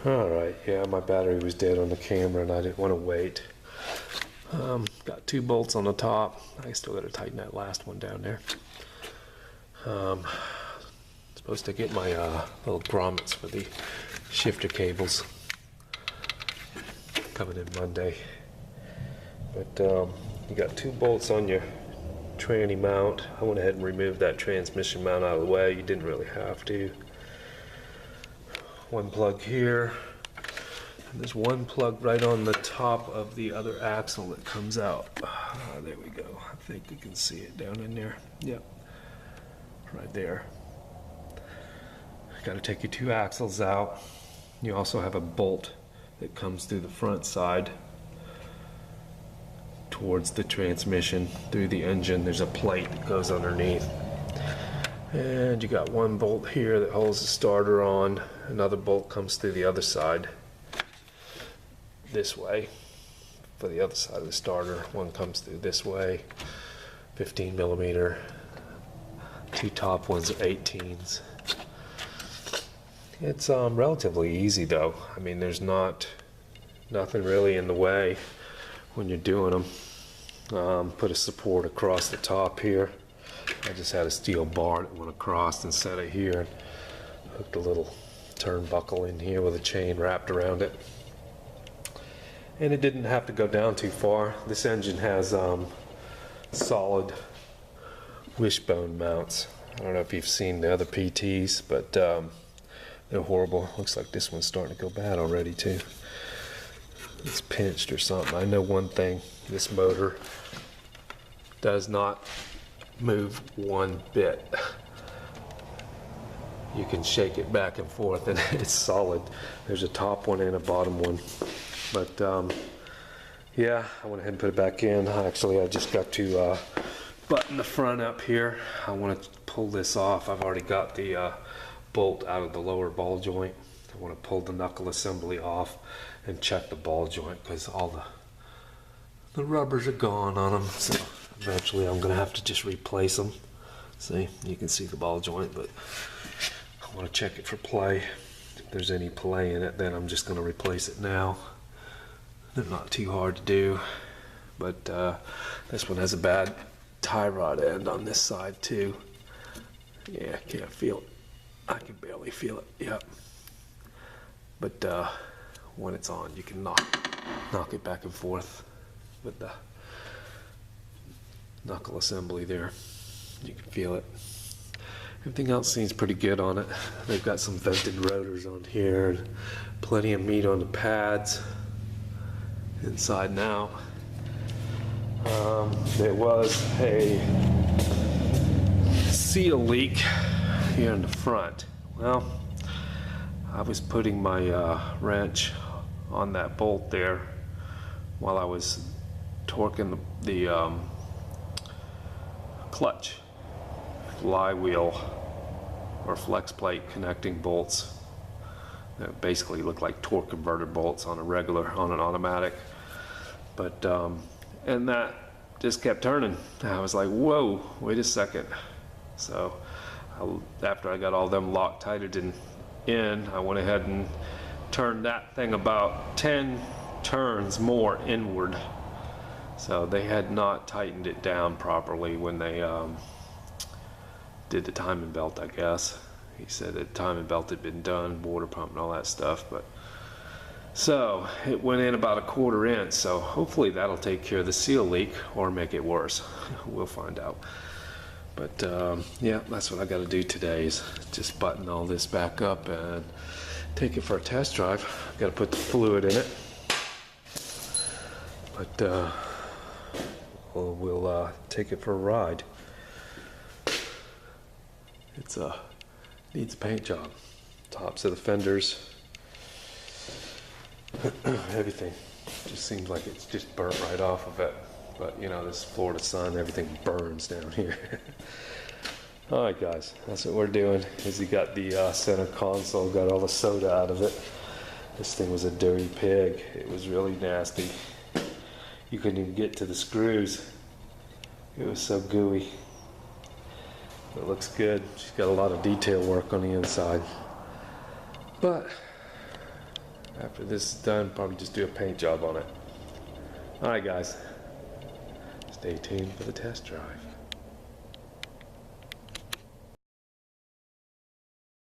Alright, yeah, my battery was dead on the camera and I didn't want to wait. Got 2 bolts on the top. I still got to tighten that last one down there. Supposed to get my little grommets for the shifter cables coming in Monday. But you got 2 bolts on your tranny mount. I went ahead and removed that transmission mount out of the way. You didn't really have to. 1 plug here. And there's 1 plug right on the top of the other axle that comes out. There we go. I think you can see it down in there. Yep. Right there. Got to take your 2 axles out. You also have a bolt that comes through the front side towards the transmission through the engine. There's a plate that goes underneath. And you got 1 bolt here that holds the starter on. Another bolt comes through the other side this way for the other side of the starter. 1 comes through this way, 15 millimeter. 2 top ones are 18s. It's relatively easy though. I mean, there's nothing really in the way when you're doing them. Put a support across the top here. I just had a steel bar that went across and set it here and hooked a little turnbuckle in here with a chain wrapped around it. And it didn't have to go down too far. This engine has solid wishbone mounts. I don't know if you've seen the other PTs, but they're horrible. Looks like this one's starting to go bad already too. It's pinched or something. I know one thing, this motor does not move 1 bit. You can shake it back and forth and it's solid. There's a top one and a bottom one. But yeah, I went ahead and put it back in. Actually, I just got to button the front up here. I want to pull this off. I've already got the bolt out of the lower ball joint. I want to pull the knuckle assembly off and check the ball joint because all the rubbers are gone on them. So eventually I'm going to have to just replace them. See, you can see the ball joint, but I want to check it for play. If there's any play in it, then I'm just going to replace it now. They're not too hard to do, but this one has a bad tie rod end on this side too. Yeah, can't feel it. I can barely feel it. Yep. But when it's on, you can knock it back and forth with the knuckle assembly there. You can feel it. Everything else seems pretty good on it. They've got some vented rotors on here, and plenty of meat on the pads inside now. There was a seal leak here in the front. Well, I was putting my wrench on that bolt there while I was torquing the clutch flywheel or flex plate connecting bolts that basically look like torque converter bolts on an automatic. But and that just kept turning. I was like, whoa, wait a second. So after I got all them Loctited in, I went ahead and turned that thing about 10 turns more inward. So they had not tightened it down properly when they did the timing belt, I guess. He said the timing belt had been done, water pump and all that stuff, but so it went in about 1/4 inch, so hopefully that'll take care of the seal leak or make it worse. We'll find out. But yeah, that's what I got to do today, is just button all this back up and take it for a test drive. Got to put the fluid in it. But we'll take it for a ride. It's needs a paint job. Tops of the fenders, everything just seems like it's just burnt right off of it. But you know, this Florida sun, everything burns down here. All right, guys, that's what we're doing. Is he got the center console, got all the soda out of it. This thing was a dirty pig. It was really nasty. You couldn't even get to the screws. It was so gooey. It looks good. She's got a lot of detail work on the inside. But After this is done, probably just do a paint job on it. All right, guys. Stay tuned for the test drive.